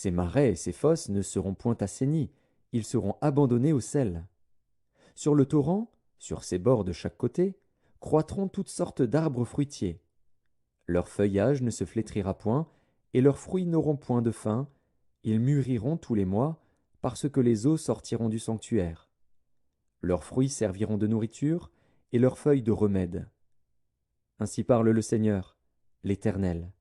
Ces marais et ces fosses ne seront point assainis, ils seront abandonnés au sel. Sur le torrent, sur ses bords de chaque côté, croîtront toutes sortes d'arbres fruitiers. Leur feuillage ne se flétrira point, et leurs fruits n'auront point de fin, ils mûriront tous les mois, parce que les eaux sortiront du sanctuaire. Leurs fruits serviront de nourriture, et leurs feuilles de remède. Ainsi parle le Seigneur, l'Éternel.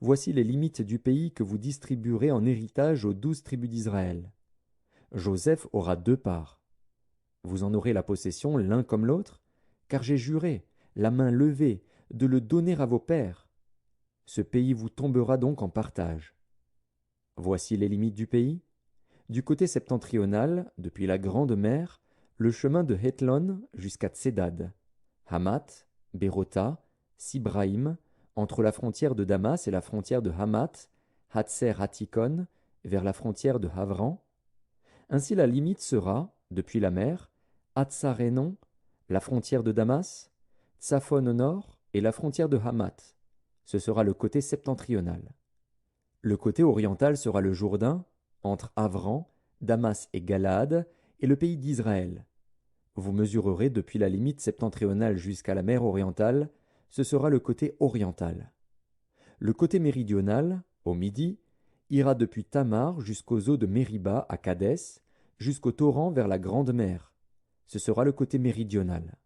Voici les limites du pays que vous distribuerez en héritage aux 12 tribus d'Israël. Joseph aura 2 parts. Vous en aurez la possession l'un comme l'autre, car j'ai juré, la main levée, de le donner à vos pères. Ce pays vous tombera donc en partage. Voici les limites du pays. Du côté septentrional, depuis la Grande Mer, le chemin de Hétlon jusqu'à Tsédad, Hamath, Bérota, Sibraïm, entre la frontière de Damas et la frontière de Hamath, Hatser-Hatikon, vers la frontière de Havran. Ainsi la limite sera, depuis la mer, Hatsarénon, la frontière de Damas, Tsaphon au nord et la frontière de Hamath. Ce sera le côté septentrional. Le côté oriental sera le Jourdain, entre Havran, Damas et Galaad, et le pays d'Israël. Vous mesurerez depuis la limite septentrionale jusqu'à la mer orientale, ce sera le côté oriental. Le côté méridional, au midi, ira depuis Tamar jusqu'aux eaux de Mériba à Kadès, jusqu'au torrent vers la Grande Mer. Ce sera le côté méridional.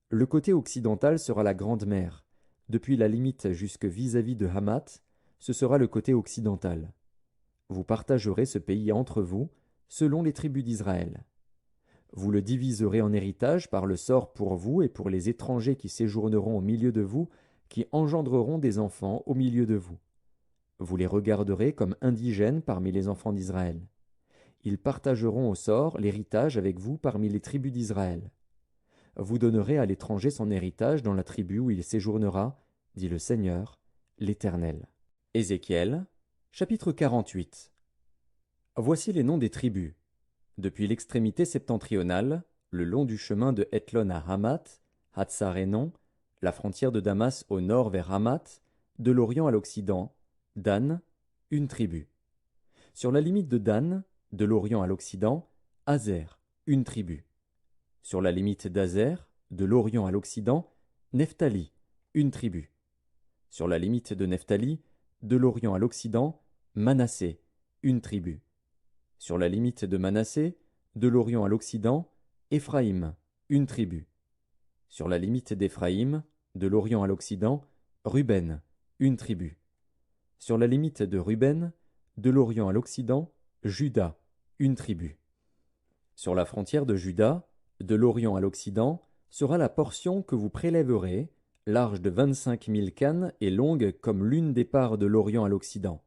Le côté occidental sera la Grande Mer. Depuis la limite jusque vis-à-vis de Hamath, ce sera le côté occidental. Vous partagerez ce pays entre vous, selon les tribus d'Israël. Vous le diviserez en héritage par le sort pour vous et pour les étrangers qui séjourneront au milieu de vous, qui engendreront des enfants au milieu de vous. Vous les regarderez comme indigènes parmi les enfants d'Israël. Ils partageront au sort l'héritage avec vous parmi les tribus d'Israël. Vous donnerez à l'étranger son héritage dans la tribu où il séjournera, dit le Seigneur, l'Éternel. Ézéchiel, chapitre 48. Voici les noms des tribus. Depuis l'extrémité septentrionale, le long du chemin de Hétlon à Hamath, Hatsarénon, la frontière de Damas au nord vers Hamath, de l'Orient à l'Occident, Dan, une tribu. Sur la limite de Dan, de l'Orient à l'Occident, Azer, une tribu. Sur la limite d'Azer, de l'Orient à l'Occident, Nephtali, une tribu. Sur la limite de Nephtali, de l'Orient à l'Occident, Manassé, une tribu. Sur la limite de Manassé, de l'Orient à l'Occident, Éphraïm, une tribu. Sur la limite d'Éphraïm, de l'Orient à l'Occident, Ruben, une tribu. Sur la limite de Ruben, de l'Orient à l'Occident, Juda, une tribu. Sur la frontière de Juda, de l'Orient à l'Occident, sera la portion que vous prélèverez, large de 25 000 cannes et longue comme l'une des parts de l'Orient à l'Occident.